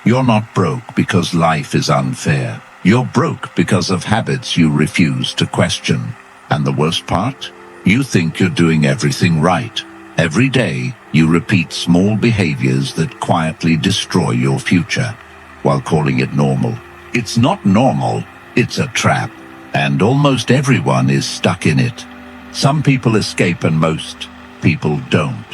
You're not broke because life is unfair. You're broke because of habits you refuse to question. And the worst part? You think you're doing everything right. Every day, you repeat small behaviors that quietly destroy your future, while calling it normal. It's not normal, it's a trap, and almost everyone is stuck in it. Some people escape and most people don't.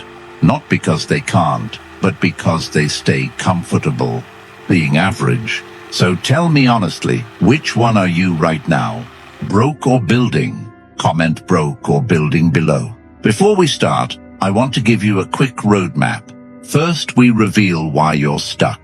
Not because they can't, but because they stay comfortable being average. So tell me honestly, which one are you right now? Broke or building? Comment broke or building below. Before we start, I want to give you a quick roadmap. First, we reveal why you're stuck.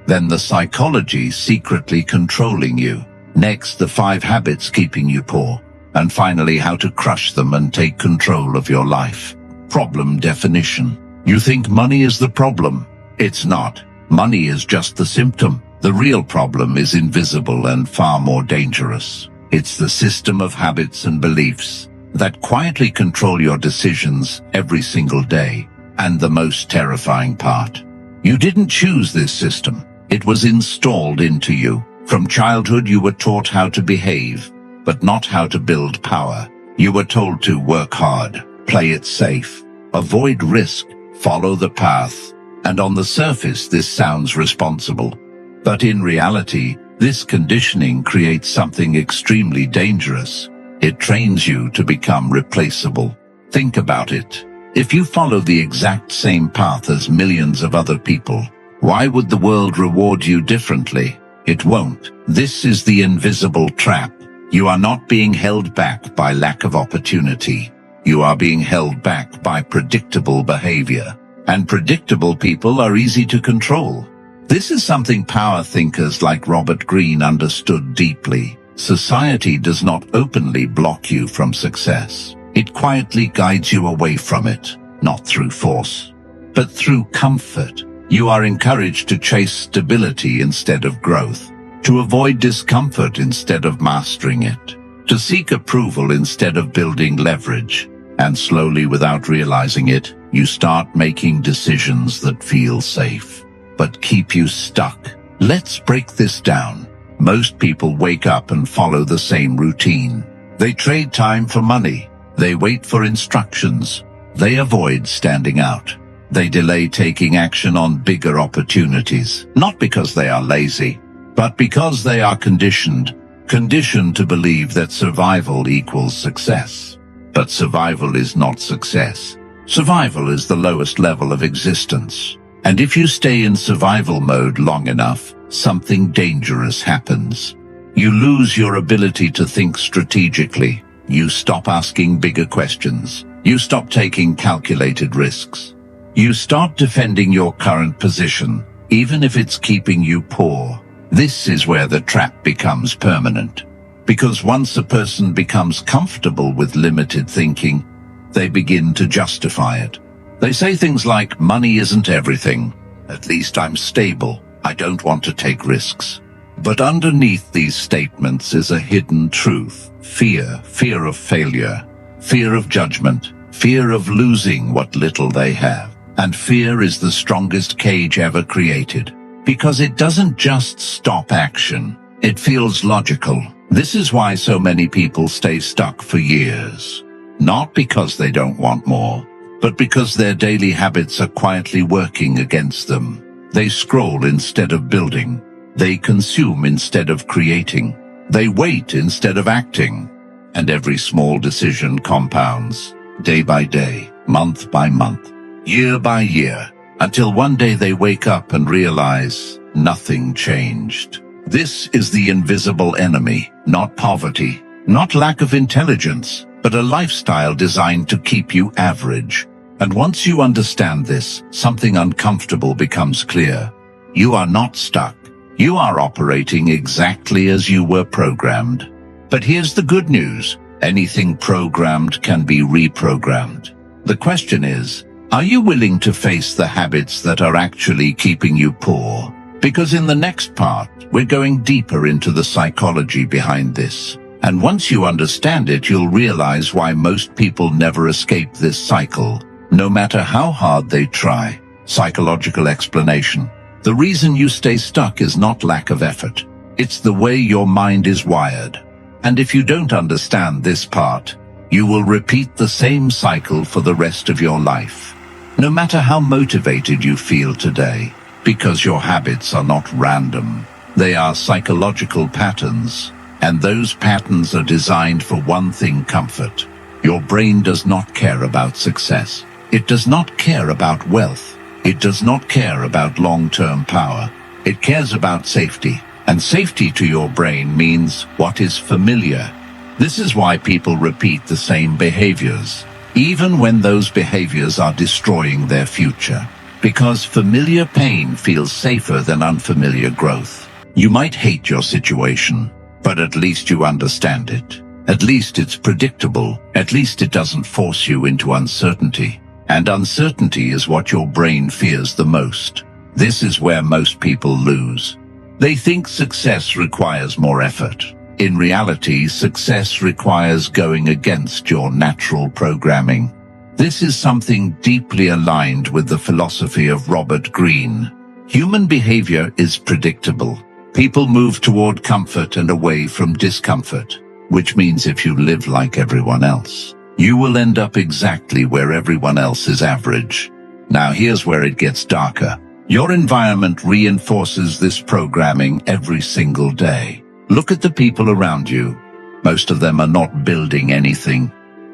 Then the psychology secretly controlling you. Next, the 5 habits keeping you poor. And finally, how to crush them and take control of your life. Problem definition. You think money is the problem? It's not. Money is just the symptom. The real problem is invisible and far more dangerous. It's the system of habits and beliefs that quietly control your decisions every single day. And the most terrifying part, you didn't choose this system. It was installed into you. From childhood, you were taught how to behave, but not how to build power. You were told to work hard, play it safe, avoid risk, follow the path. And on the surface, this sounds responsible. But in reality, this conditioning creates something extremely dangerous. It trains you to become replaceable. Think about it. If you follow the exact same path as millions of other people, why would the world reward you differently? It won't. This is the invisible trap. You are not being held back by lack of opportunity. You are being held back by predictable behavior. And predictable people are easy to control. This is something power thinkers like Robert Greene understood deeply. Society does not openly block you from success. It quietly guides you away from it, not through force, but through comfort. You are encouraged to chase stability instead of growth, to avoid discomfort instead of mastering it, to seek approval instead of building leverage. And slowly, without realizing it, you start making decisions that feel safe, but keep you stuck. Let's break this down. Most people wake up and follow the same routine. They trade time for money. They wait for instructions. They avoid standing out. They delay taking action on bigger opportunities, not because they are lazy, but because they are conditioned to believe that survival equals success. But survival is not success. Survival is the lowest level of existence. And if you stay in survival mode long enough, something dangerous happens. You lose your ability to think strategically. You stop asking bigger questions. You stop taking calculated risks. You start defending your current position, even if it's keeping you poor. This is where the trap becomes permanent. Because once a person becomes comfortable with limited thinking, they begin to justify it. They say things like, money isn't everything. At least I'm stable. I don't want to take risks. But underneath these statements is a hidden truth. Fear of failure, fear of judgment, fear of losing what little they have. And fear is the strongest cage ever created, because it doesn't just stop action. It feels logical. This is why so many people stay stuck for years. Not because they don't want more, but because their daily habits are quietly working against them. They scroll instead of building. They consume instead of creating. They wait instead of acting. And every small decision compounds, day by day, month by month, year by year, until one day they wake up and realize nothing changed. This is the invisible enemy, not poverty, not lack of intelligence, but a lifestyle designed to keep you average. And once you understand this, something uncomfortable becomes clear. You are not stuck. You are operating exactly as you were programmed. But here's the good news. Anything programmed can be reprogrammed. The question is, are you willing to face the habits that are actually keeping you poor? Because in the next part, we're going deeper into the psychology behind this. And once you understand it, you'll realize why most people never escape this cycle, no matter how hard they try. Psychological explanation. The reason you stay stuck is not lack of effort. It's the way your mind is wired. And if you don't understand this part, you will repeat the same cycle for the rest of your life. No matter how motivated you feel today, because your habits are not random. They are psychological patterns, and those patterns are designed for one thing: comfort. Your brain does not care about success. It does not care about wealth. It does not care about long-term power. It cares about safety. And safety to your brain means what is familiar. This is why people repeat the same behaviors, even when those behaviors are destroying their future. Because familiar pain feels safer than unfamiliar growth. You might hate your situation, but at least you understand it. At least it's predictable. At least it doesn't force you into uncertainty. And uncertainty is what your brain fears the most. This is where most people lose. They think success requires more effort. In reality, success requires going against your natural programming. This is something deeply aligned with the philosophy of Robert Greene. Human behavior is predictable. People move toward comfort and away from discomfort, which means if you live like everyone else, you will end up exactly where everyone else is average. Now here's where it gets darker. Your environment reinforces this programming every single day. Look at the people around you. Most of them are not building anything.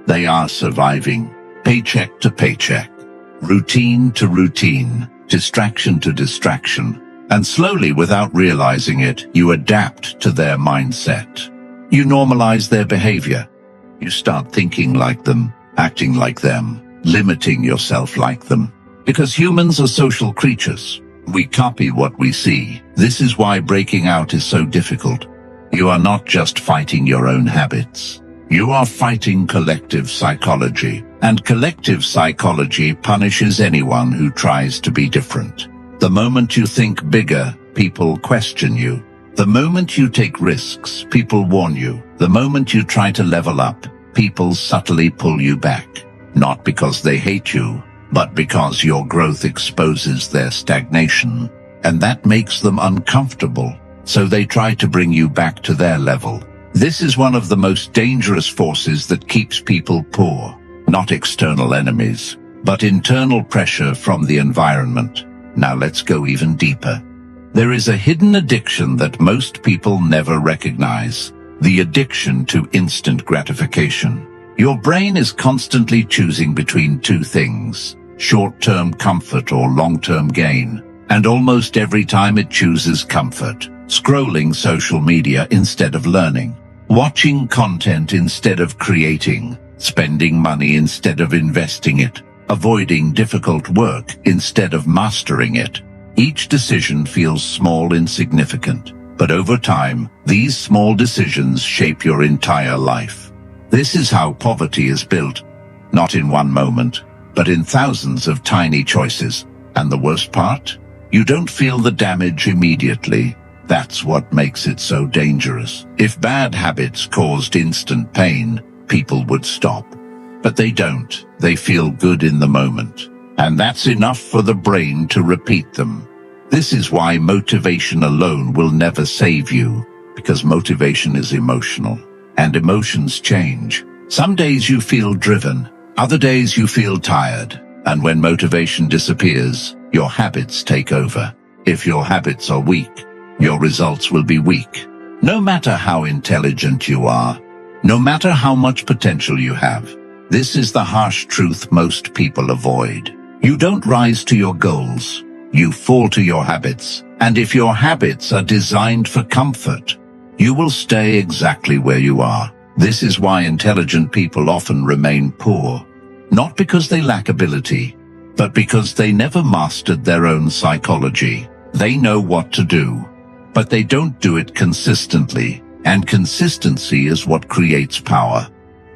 They are surviving, paycheck to paycheck, routine to routine, distraction to distraction. And slowly, without realizing it, you adapt to their mindset. You normalize their behavior. You start thinking like them, acting like them, limiting yourself like them. Because humans are social creatures. We copy what we see. This is why breaking out is so difficult. You are not just fighting your own habits. You are fighting collective psychology. And collective psychology punishes anyone who tries to be different. The moment you think bigger, people question you. The moment you take risks, people warn you. The moment you try to level up, people subtly pull you back. Not because they hate you, but because your growth exposes their stagnation. And that makes them uncomfortable, so they try to bring you back to their level. This is one of the most dangerous forces that keeps people poor. Not external enemies, but internal pressure from the environment. Now let's go even deeper. There is a hidden addiction that most people never recognize. The addiction to instant gratification. Your brain is constantly choosing between two things: short-term comfort or long-term gain. And almost every time it chooses comfort, scrolling social media instead of learning, watching content instead of creating, spending money instead of investing it, avoiding difficult work instead of mastering it. Each decision feels small, insignificant, but over time, these small decisions shape your entire life. This is how poverty is built, not in one moment, but in thousands of tiny choices. And the worst part? You don't feel the damage immediately. That's what makes it so dangerous. If bad habits caused instant pain, people would stop. But they don't. They feel good in the moment. And that's enough for the brain to repeat them. This is why motivation alone will never save you, because motivation is emotional. And emotions change. Some days you feel driven, other days you feel tired. And when motivation disappears, your habits take over. If your habits are weak, your results will be weak. No matter how intelligent you are, no matter how much potential you have. This is the harsh truth most people avoid. You don't rise to your goals. You fall to your habits. And if your habits are designed for comfort, you will stay exactly where you are. This is why intelligent people often remain poor. Not because they lack ability, but because they never mastered their own psychology. They know what to do, but they don't do it consistently. And consistency is what creates power.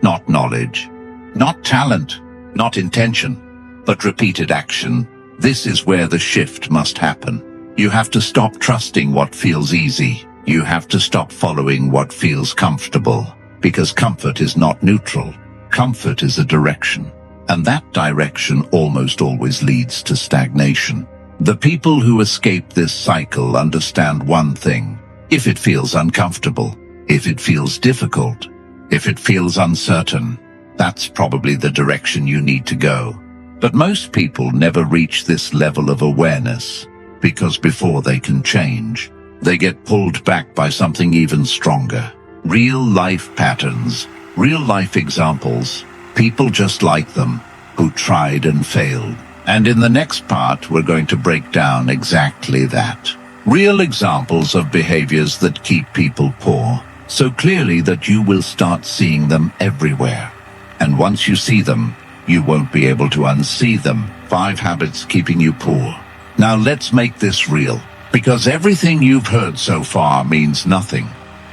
Not knowledge, not talent, not intention, but repeated action. This is where the shift must happen. You have to stop trusting what feels easy. You have to stop following what feels comfortable. Because comfort is not neutral. Comfort is a direction. And that direction almost always leads to stagnation. The people who escape this cycle understand one thing. If it feels uncomfortable, if it feels difficult, if it feels uncertain, that's probably the direction you need to go. But most people never reach this level of awareness, because before they can change, they get pulled back by something even stronger. Real-life patterns, real-life examples, people just like them, who tried and failed. And in the next part, we're going to break down exactly that. Real examples of behaviors that keep people poor, so clearly that you will start seeing them everywhere. And once you see them, you won't be able to unsee them. 5 habits keeping you poor. Now let's make this real, because everything you've heard so far means nothing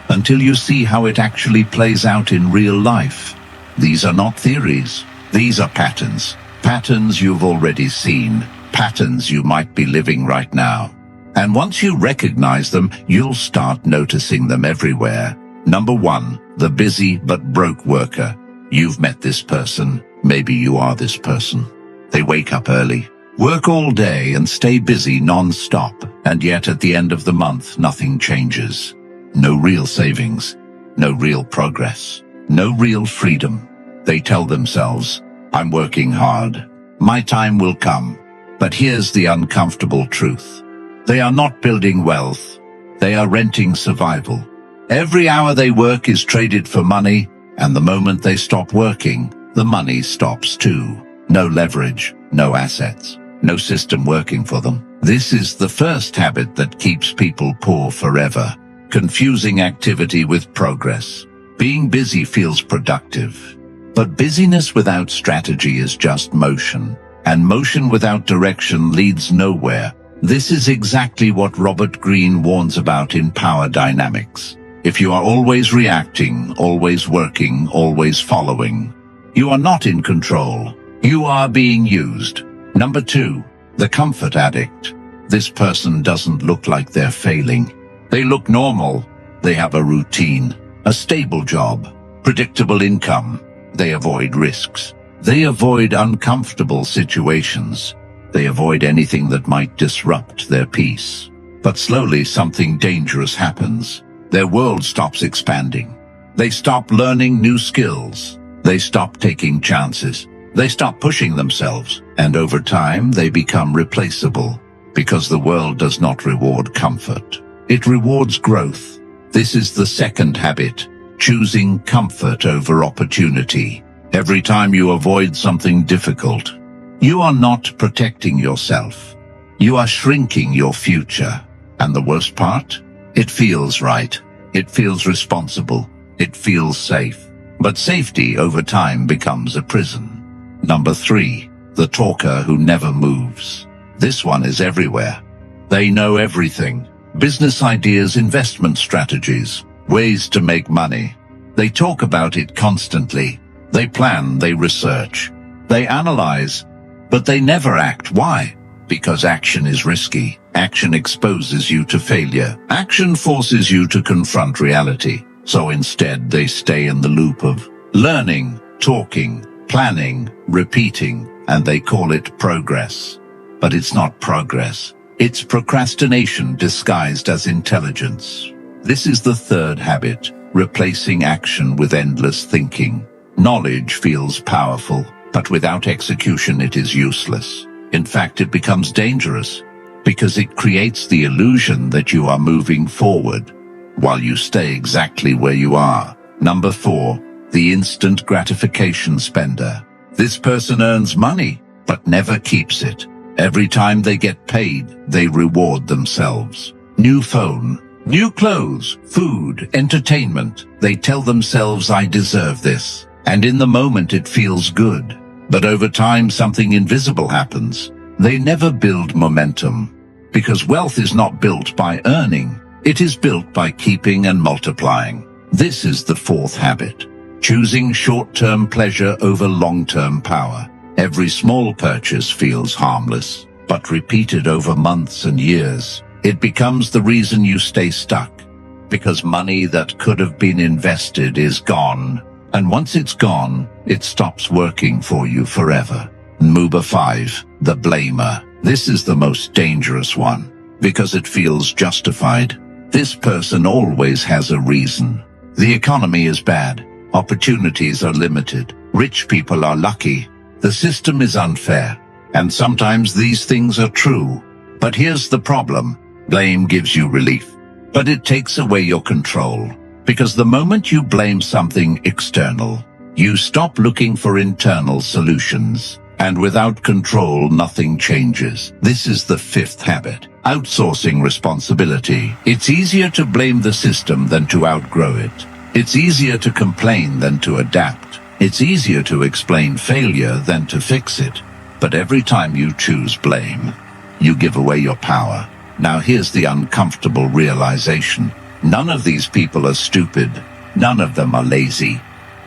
until you see how it actually plays out in real life. These are not theories. These are patterns. Patterns you've already seen. Patterns you might be living right now. And once you recognize them, you'll start noticing them everywhere. Number 1, the busy but broke worker. You've met this person. Maybe you are this person. They wake up early, work all day and stay busy non-stop, and yet at the end of the month, nothing changes. No real savings, no real progress, no real freedom. They tell themselves, I'm working hard. My time will come. But here's the uncomfortable truth. They are not building wealth. They are renting survival. Every hour they work is traded for money, and the moment they stop working, the money stops too. No leverage, no assets, no system working for them. This is the first habit that keeps people poor forever. Confusing activity with progress. Being busy feels productive. But busyness without strategy is just motion. And motion without direction leads nowhere. This is exactly what Robert Greene warns about in Power Dynamics. If you are always reacting, always working, always following, you are not in control. You are being used. Number 2, the comfort addict. This person doesn't look like they're failing. They look normal. They have a routine, a stable job, predictable income. They avoid risks. They avoid uncomfortable situations. They avoid anything that might disrupt their peace. But slowly something dangerous happens. Their world stops expanding. They stop learning new skills. They stop taking chances. They stop pushing themselves. And over time, they become replaceable. Because the world does not reward comfort. It rewards growth. This is the second habit. Choosing comfort over opportunity. Every time you avoid something difficult, you are not protecting yourself. You are shrinking your future. And the worst part? It feels right. It feels responsible. It feels safe. But safety over time becomes a prison. Number 3, the talker who never moves. This one is everywhere. They know everything. Business ideas, investment strategies, ways to make money. They talk about it constantly. They plan, they research, they analyze, but they never act. Why? Because action is risky. Action exposes you to failure. Action forces you to confront reality. So instead, they stay in the loop of learning, talking, planning, repeating, and they call it progress. But it's not progress. It's procrastination disguised as intelligence. This is the third habit, replacing action with endless thinking. Knowledge feels powerful, but without execution it is useless. In fact, it becomes dangerous, because it creates the illusion that you are moving forward, while you stay exactly where you are. Number 4, the instant gratification spender. This person earns money, but never keeps it. Every time they get paid, they reward themselves. New phone, new clothes, food, entertainment. They tell themselves, I deserve this. And in the moment it feels good. But over time something invisible happens. They never build momentum. Because wealth is not built by earning. It is built by keeping and multiplying. This is the fourth habit. Choosing short-term pleasure over long-term power. Every small purchase feels harmless, but repeated over months and years, it becomes the reason you stay stuck. Because money that could have been invested is gone. And once it's gone, it stops working for you forever. Number 5, the blamer. This is the most dangerous one, because it feels justified. This person always has a reason. The economy is bad. Opportunities are limited. Rich people are lucky. The system is unfair. And sometimes these things are true. But here's the problem. Blame gives you relief, but it takes away your control. Because the moment you blame something external, you stop looking for internal solutions. And without control, nothing changes. This is the fifth habit. Outsourcing responsibility. It's easier to blame the system than to outgrow it. It's easier to complain than to adapt. It's easier to explain failure than to fix it. But every time you choose blame, you give away your power. Now here's the uncomfortable realization. None of these people are stupid. None of them are lazy.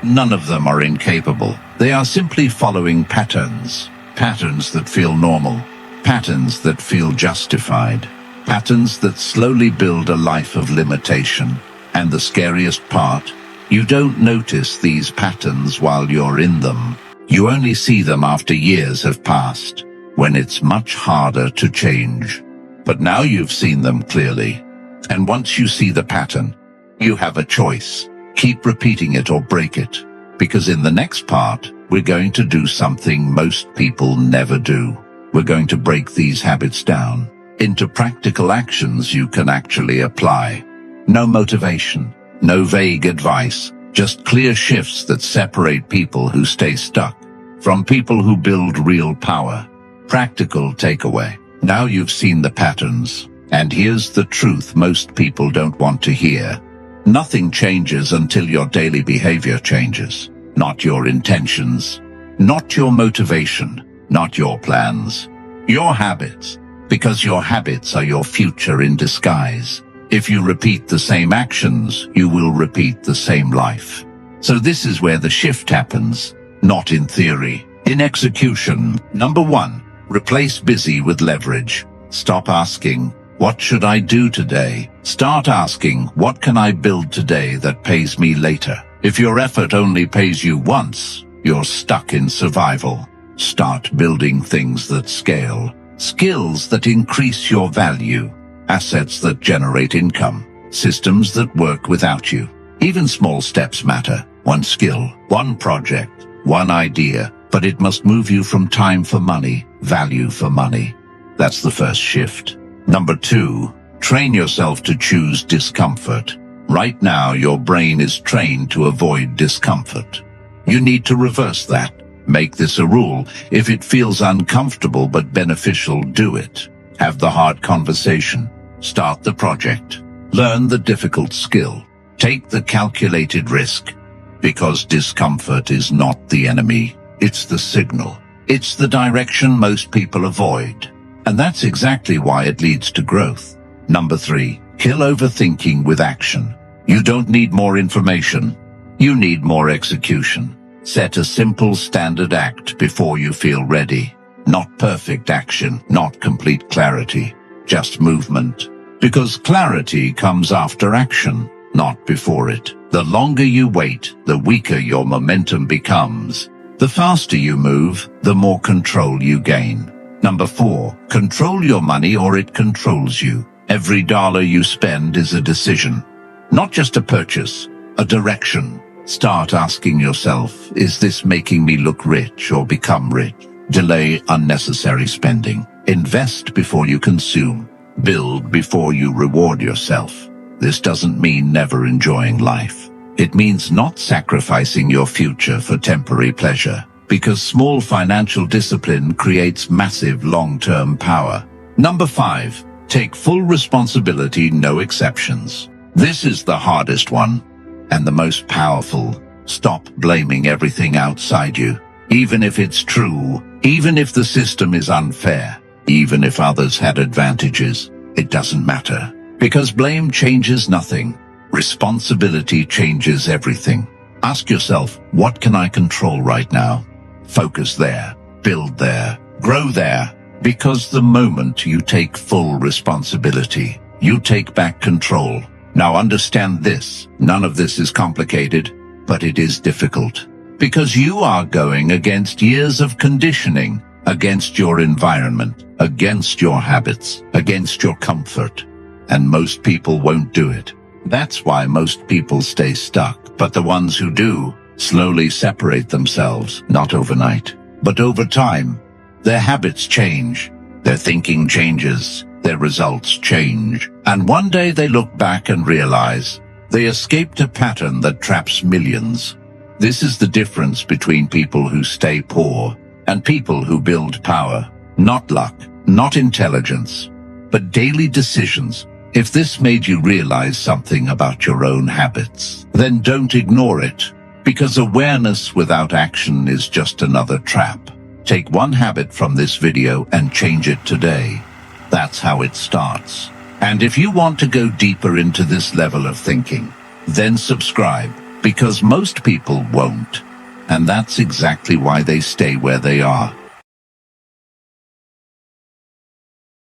None of them are incapable. They are simply following patterns. Patterns that feel normal. Patterns that feel justified. Patterns that slowly build a life of limitation. And the scariest part, you don't notice these patterns while you're in them. You only see them after years have passed, when it's much harder to change. But now you've seen them clearly. And once you see the pattern, you have a choice. Keep repeating it or break it. Because in the next part, we're going to do something most people never do. We're going to break these habits down into practical actions you can actually apply. No motivation, no vague advice, just clear shifts that separate people who stay stuck from people who build real power. Practical takeaway. Now you've seen the patterns, and here's the truth most people don't want to hear. Nothing changes until your daily behavior changes. Not your intentions, not your motivation, not your plans. Your habits, because your habits are your future in disguise. If you repeat the same actions, you will repeat the same life. So this is where the shift happens, not in theory, in execution. Number 1, replace busy with leverage. Stop asking, what should I do today? Start asking, what can I build today that pays me later? If your effort only pays you once, you're stuck in survival. Start building things that scale, skills that increase your value, assets that generate income, systems that work without you. Even small steps matter. One skill, one project, one idea, but it must move you from time for money, value for money. That's the first shift. Number 2, train yourself to choose discomfort. Right now, your brain is trained to avoid discomfort. You need to reverse that. Make this a rule. If it feels uncomfortable but beneficial, do it. Have the hard conversation. Start the project. Learn the difficult skill. Take the calculated risk. Because discomfort is not the enemy. It's the signal. It's the direction most people avoid. And that's exactly why it leads to growth. Number 3, kill overthinking with action. You don't need more information. You need more execution. Set a simple standard act before you feel ready. Not perfect action, not complete clarity, just movement. Because clarity comes after action, not before it. The longer you wait, the weaker your momentum becomes. The faster you move, the more control you gain. Number 4, control your money or it controls you. Every dollar you spend is a decision, not just a purchase, a direction. Start asking yourself, is this making me look rich or become rich? Delay unnecessary spending. Invest before you consume. Build before you reward yourself. This doesn't mean never enjoying life. It means not sacrificing your future for temporary pleasure, because small financial discipline creates massive long-term power. Number 5, take full responsibility, no exceptions. This is the hardest one, and the most powerful. Stop blaming everything outside you. Even if it's true, even if the system is unfair, even if others had advantages, it doesn't matter. Because blame changes nothing. Responsibility changes everything. Ask yourself, what can I control right now? Focus there, build there, grow there. Because the moment you take full responsibility, you take back control. Now understand this, none of this is complicated, but it is difficult. Because you are going against years of conditioning, against your environment, against your habits, against your comfort. And most people won't do it. That's why most people stay stuck. But the ones who do slowly separate themselves, not overnight, but over time. Their habits change, their thinking changes, their results change, and one day they look back and realize they escaped a pattern that traps millions. This is the difference between people who stay poor and people who build power. Not luck, not intelligence, but daily decisions. If this made you realize something about your own habits, then don't ignore it, because awareness without action is just another trap. Take one habit from this video and change it today. That's how it starts. And if you want to go deeper into this level of thinking, then subscribe, because most people won't. And that's exactly why they stay where they are.